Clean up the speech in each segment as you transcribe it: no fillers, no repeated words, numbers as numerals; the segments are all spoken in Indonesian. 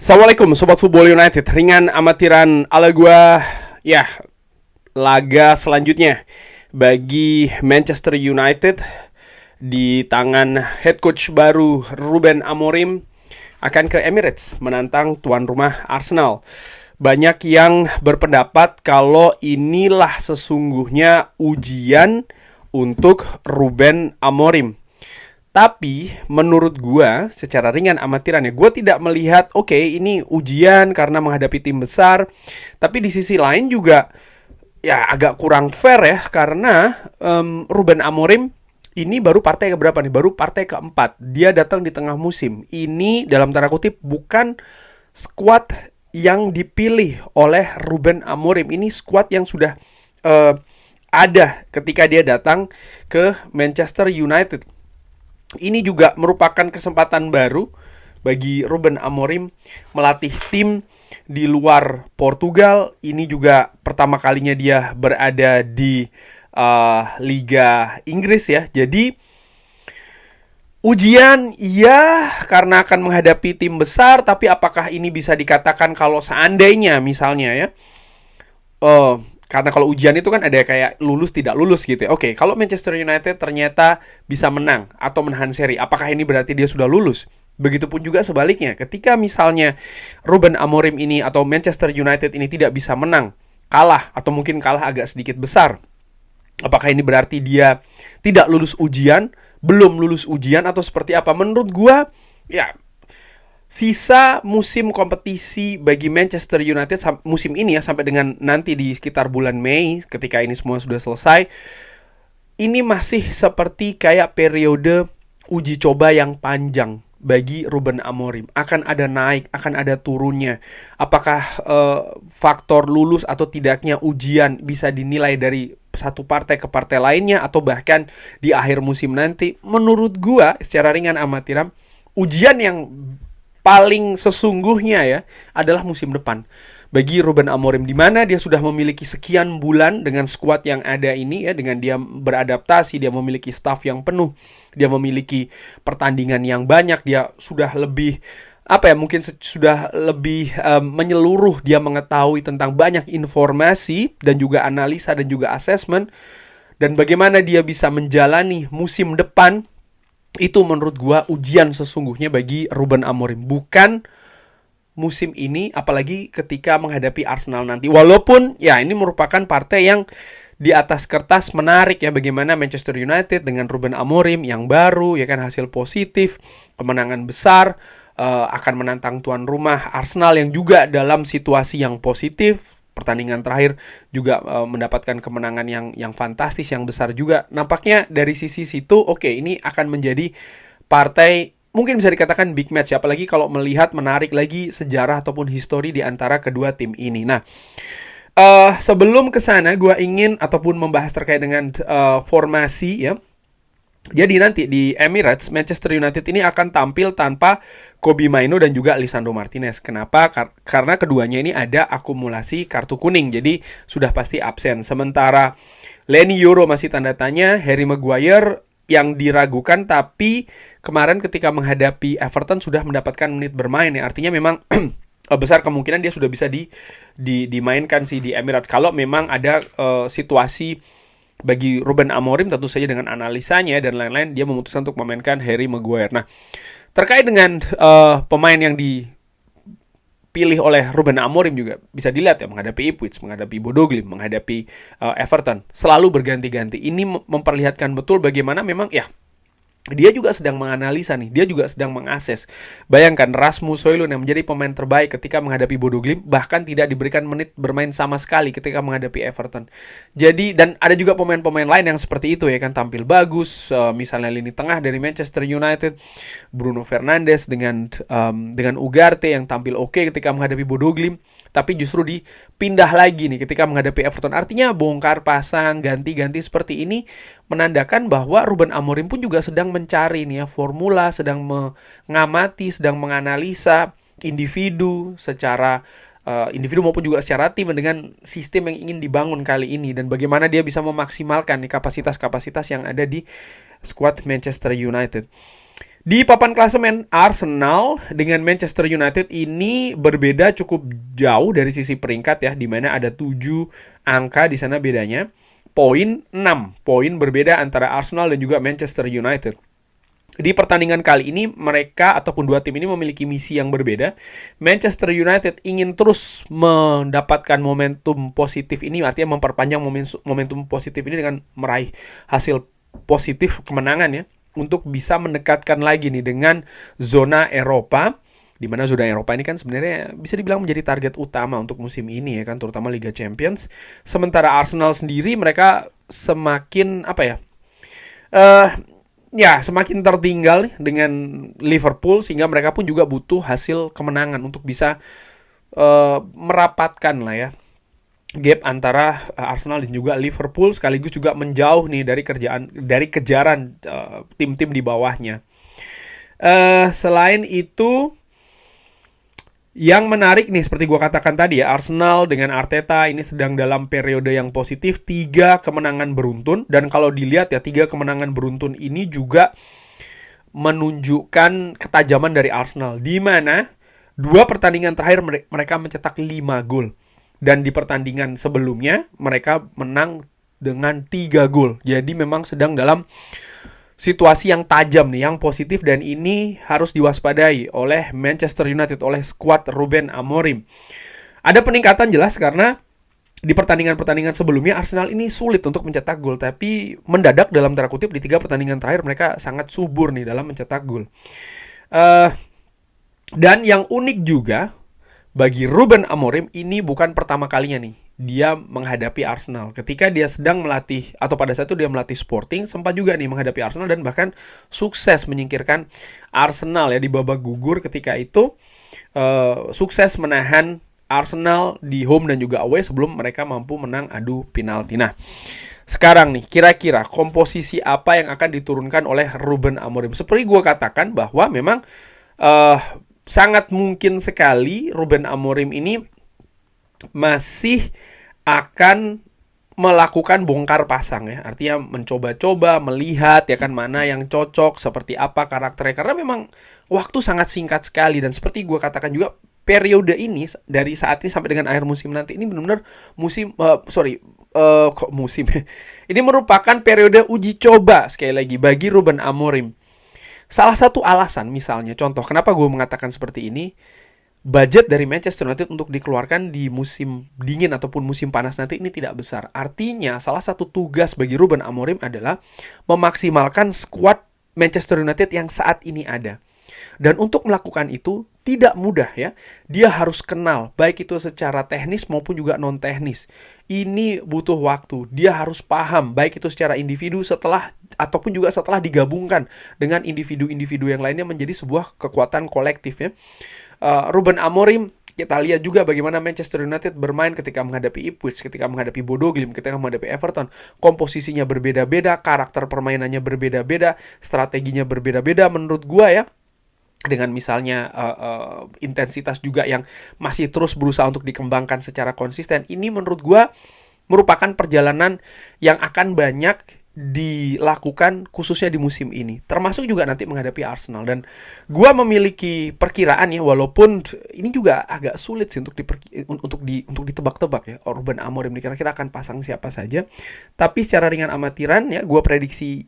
Assalamualaikum Sobat Football United. Ringan amatiran ala gua. Ya, laga selanjutnya bagi Manchester United di tangan head coach baru Ruben Amorim akan ke Emirates menantang tuan rumah Arsenal. Banyak yang berpendapat kalau inilah sesungguhnya ujian untuk Ruben Amorim. Tapi menurut gua secara ringan amatiran ya, gua tidak melihat oke, ini ujian karena menghadapi tim besar. Tapi di sisi lain juga ya agak kurang fair ya, karena Ruben Amorim ini baru partai keberapa nih? Baru partai keempat. Dia datang di tengah musim. Ini dalam tanda kutip bukan squad yang dipilih oleh Ruben Amorim. Ini squad yang sudah ada ketika dia datang ke Manchester United. Ini juga merupakan kesempatan baru bagi Ruben Amorim melatih tim di luar Portugal. Ini juga pertama kalinya dia berada di Liga Inggris ya. Jadi ujian iya karena akan menghadapi tim besar. Tapi apakah ini bisa dikatakan kalau seandainya misalnya ya, karena kalau ujian itu kan ada kayak lulus tidak lulus gitu ya. Oke, kalau Manchester United ternyata bisa menang atau menahan seri, apakah ini berarti dia sudah lulus? Begitupun juga sebaliknya, ketika misalnya Ruben Amorim ini atau Manchester United ini tidak bisa menang, kalah atau mungkin kalah agak sedikit besar, apakah ini berarti dia tidak lulus ujian, belum lulus ujian atau seperti apa? Menurut gua ya, sisa musim kompetisi bagi Manchester United musim ini ya, sampai dengan nanti di sekitar bulan Mei ketika ini semua sudah selesai, ini masih seperti kayak periode uji coba yang panjang bagi Ruben Amorim. Akan ada naik, akan ada turunnya. Apakah faktor lulus atau tidaknya ujian bisa dinilai dari satu partai ke partai lainnya atau bahkan di akhir musim nanti? Menurut gua secara ringan amatiran, ujian yang paling sesungguhnya ya adalah musim depan bagi Ruben Amorim, di mana dia sudah memiliki sekian bulan dengan skuad yang ada ini ya, dengan dia beradaptasi, dia memiliki staff yang penuh, dia memiliki pertandingan yang banyak, dia sudah lebih mungkin sudah lebih menyeluruh, dia mengetahui tentang banyak informasi dan juga analisa dan juga assessment, dan bagaimana dia bisa menjalani musim depan. Itu menurut gua ujian sesungguhnya bagi Ruben Amorim, bukan musim ini, apalagi ketika menghadapi Arsenal nanti. Walaupun ya ini merupakan partai yang di atas kertas menarik ya, bagaimana Manchester United dengan Ruben Amorim yang baru ya kan, hasil positif, kemenangan besar, akan menantang tuan rumah Arsenal yang juga dalam situasi yang positif. Pertandingan terakhir juga mendapatkan kemenangan yang fantastis, yang besar juga. Nampaknya dari sisi situ, oke, ini akan menjadi partai mungkin bisa dikatakan big match, apalagi kalau melihat menarik lagi sejarah ataupun histori di antara kedua tim ini. Nah, sebelum ke sana, gue ingin ataupun membahas terkait dengan formasi ya. Jadi nanti di Emirates, Manchester United ini akan tampil tanpa Kobbie Mainoo dan juga Lisandro Martinez. Kenapa? Karena keduanya ini ada akumulasi kartu kuning, jadi sudah pasti absen. Sementara Leny Yoro masih tanda tanya, Harry Maguire yang diragukan, tapi kemarin ketika menghadapi Everton sudah mendapatkan menit bermain ya. Artinya memang besar kemungkinan dia sudah bisa dimainkan sih di Emirates. Kalau memang ada situasi bagi Ruben Amorim, tentu saja dengan analisanya dan lain-lain, dia memutuskan untuk memainkan Harry Maguire. Nah, terkait dengan pemain yang dipilih oleh Ruben Amorim juga bisa dilihat ya, menghadapi Ipswich, menghadapi Bodo Glimt, menghadapi Everton, selalu berganti-ganti. Ini memperlihatkan betul bagaimana memang ya, dia juga sedang menganalisa nih, dia juga sedang mengakses. Bayangkan Rasmus Højlund yang menjadi pemain terbaik ketika menghadapi Bodo Glimt, bahkan tidak diberikan menit bermain sama sekali ketika menghadapi Everton. Jadi, dan ada juga pemain-pemain lain yang seperti itu ya kan, tampil bagus, misalnya lini tengah dari Manchester United, Bruno Fernandes dengan Ugarte yang tampil oke ketika menghadapi Bodo Glimt, tapi justru dipindah lagi nih ketika menghadapi Everton. Artinya bongkar pasang, ganti-ganti seperti ini menandakan bahwa Ruben Amorim pun juga sedang mencari nih ya formula, sedang mengamati, sedang menganalisa individu secara individu maupun juga secara tim dengan sistem yang ingin dibangun kali ini, dan bagaimana dia bisa memaksimalkan nih kapasitas-kapasitas yang ada di skuad Manchester United. Di papan klasemen, Arsenal dengan Manchester United ini berbeda cukup jauh dari sisi peringkat ya, di mana ada 7 angka di sana bedanya. Poin 6 poin berbeda antara Arsenal dan juga Manchester United. Di pertandingan kali ini mereka ataupun dua tim ini memiliki misi yang berbeda. Manchester United ingin terus mendapatkan momentum positif ini, artinya memperpanjang momentum positif ini dengan meraih hasil positif kemenangan ya, untuk bisa mendekatkan lagi nih dengan zona Eropa, di mana zona Eropa ini kan sebenarnya bisa dibilang menjadi target utama untuk musim ini ya kan, terutama Liga Champions. Sementara Arsenal sendiri mereka semakin semakin tertinggal dengan Liverpool, sehingga mereka pun juga butuh hasil kemenangan untuk bisa merapatkan lah ya gap antara Arsenal dan juga Liverpool, sekaligus juga menjauh nih dari kejaran tim-tim di bawahnya. Selain itu, yang menarik nih seperti gue katakan tadi ya, Arsenal dengan Arteta ini sedang dalam periode yang positif, 3 kemenangan beruntun. Dan kalau dilihat ya, 3 kemenangan beruntun ini juga menunjukkan ketajaman dari Arsenal, di mana 2 pertandingan terakhir mereka mencetak 5 gol. Dan di pertandingan sebelumnya mereka menang dengan 3 gol. Jadi memang sedang dalam situasi yang tajam nih, yang positif, dan ini harus diwaspadai oleh Manchester United, oleh skuad Ruben Amorim. Ada peningkatan jelas karena di pertandingan-pertandingan sebelumnya Arsenal ini sulit untuk mencetak gol, tapi mendadak dalam tanda kutip di 3 pertandingan terakhir mereka sangat subur nih dalam mencetak gol. Dan yang unik juga, bagi Ruben Amorim ini bukan pertama kalinya nih dia menghadapi Arsenal. Ketika dia sedang melatih, atau pada saat itu dia melatih Sporting, sempat juga nih menghadapi Arsenal dan bahkan sukses menyingkirkan Arsenal ya di babak gugur. Ketika itu sukses menahan Arsenal di home dan juga away sebelum mereka mampu menang adu penalti. Nah, sekarang nih kira-kira komposisi apa yang akan diturunkan oleh Ruben Amorim? Seperti gue katakan bahwa memang sangat mungkin sekali Ruben Amorim ini masih akan melakukan bongkar pasang ya. Artinya mencoba-coba, melihat ya kan mana yang cocok, seperti apa karakternya. Karena memang waktu sangat singkat sekali, dan seperti gue katakan juga, periode ini dari saat ini sampai dengan akhir musim nanti ini benar-benar musim ini merupakan periode uji coba sekali lagi bagi Ruben Amorim. Salah satu alasan misalnya, contoh kenapa gue mengatakan seperti ini, budget dari Manchester United untuk dikeluarkan di musim dingin ataupun musim panas nanti ini tidak besar. Artinya salah satu tugas bagi Ruben Amorim adalah memaksimalkan skuad Manchester United yang saat ini ada. Dan untuk melakukan itu tidak mudah ya. Dia harus kenal, baik itu secara teknis maupun juga non-teknis. Ini butuh waktu. Dia harus paham, baik itu secara individu ataupun juga setelah digabungkan dengan individu-individu yang lainnya menjadi sebuah kekuatan kolektif ya. Ruben Amorim, kita lihat juga bagaimana Manchester United bermain ketika menghadapi Ipswich, ketika menghadapi Bodo Glimt, ketika menghadapi Everton. Komposisinya berbeda-beda, karakter permainannya berbeda-beda, strateginya berbeda-beda menurut gua ya. Dengan misalnya intensitas juga yang masih terus berusaha untuk dikembangkan secara konsisten. Ini menurut gua merupakan perjalanan yang akan banyak dilakukan khususnya di musim ini, termasuk juga nanti menghadapi Arsenal. Dan gua memiliki perkiraan ya, walaupun ini juga agak sulit sih untuk ditebak-tebak ya, Ruben Amorim kira-kira akan pasang siapa saja. Tapi secara ringan amatiran ya, gua prediksi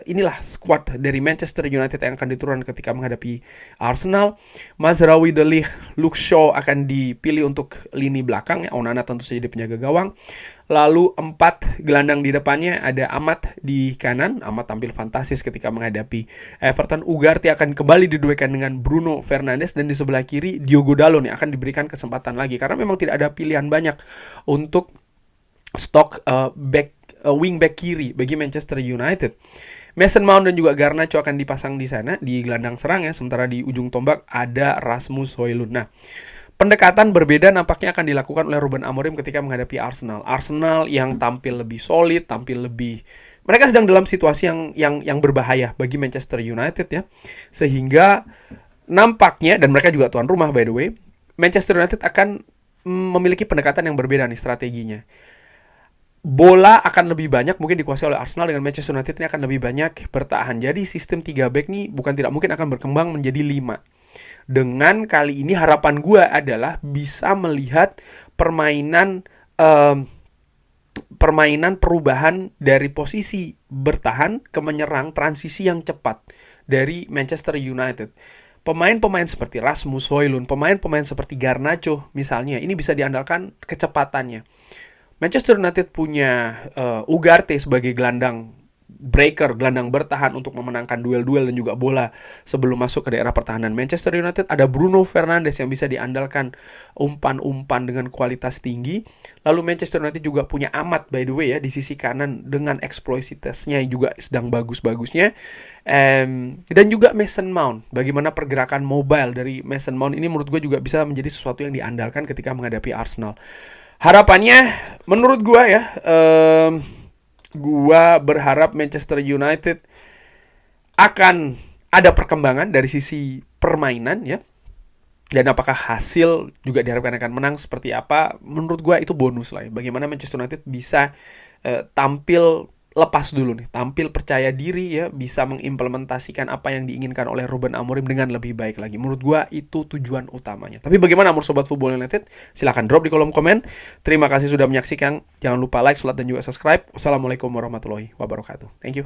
inilah skuad dari Manchester United yang akan diturunkan ketika menghadapi Arsenal. Mazraoui, De Ligt, Luke Shaw akan dipilih untuk lini belakang ya. Onana tentu saja di penjaga gawang. Lalu 4 gelandang di depannya ada Amat di kanan. Amat tampil fantastis ketika menghadapi Everton. Ugarte akan kembali diduetkan dengan Bruno Fernandes, dan di sebelah kiri Diogo Dalot nih akan diberikan kesempatan lagi karena memang tidak ada pilihan banyak untuk stok wing back kiri bagi Manchester United. Mason Mount dan juga Garnacho akan dipasang di sana di gelandang serang ya, sementara di ujung tombak ada Rasmus Højlund. Nah, pendekatan berbeda nampaknya akan dilakukan oleh Ruben Amorim ketika menghadapi Arsenal. Arsenal yang tampil lebih solid, mereka sedang dalam situasi yang berbahaya bagi Manchester United ya. Sehingga nampaknya, dan mereka juga tuan rumah by the way, Manchester United akan memiliki pendekatan yang berbeda nih strateginya. bola akan lebih banyak mungkin dikuasai oleh Arsenal, dengan Manchester United ini akan lebih banyak bertahan. Jadi sistem 3 back nih bukan tidak mungkin akan berkembang menjadi 5. Dengan kali ini harapan gue adalah bisa melihat permainan permainan perubahan dari posisi bertahan ke menyerang, transisi yang cepat dari Manchester United. Pemain-pemain seperti Rasmus Højlund, pemain-pemain seperti Garnacho misalnya, ini bisa diandalkan kecepatannya. Manchester United punya Ugarte sebagai gelandang breaker, gelandang bertahan untuk memenangkan duel-duel dan juga bola sebelum masuk ke daerah pertahanan. Manchester United ada Bruno Fernandes yang bisa diandalkan umpan-umpan dengan kualitas tinggi. Lalu Manchester United juga punya Ahmad, by the way ya, di sisi kanan dengan eksplositasnya juga sedang bagus-bagusnya. Dan juga Mason Mount. Bagaimana pergerakan mobile dari Mason Mount ini menurut gue juga bisa menjadi sesuatu yang diandalkan ketika menghadapi Arsenal. Harapannya, menurut gua ya, gua berharap Manchester United akan ada perkembangan dari sisi permainan ya. Dan apakah hasil juga diharapkan akan menang seperti apa? Menurut gua itu bonus lah ya. Bagaimana Manchester United bisa tampil lepas dulu nih, tampil percaya diri ya, bisa mengimplementasikan apa yang diinginkan oleh Ruben Amorim dengan lebih baik lagi. Menurut gua itu tujuan utamanya. Tapi bagaimana menurut Sobat Football United? Silahkan drop di kolom komen. Terima kasih sudah menyaksikan. Jangan lupa like, share, dan juga subscribe. Wassalamualaikum warahmatullahi wabarakatuh. Thank you.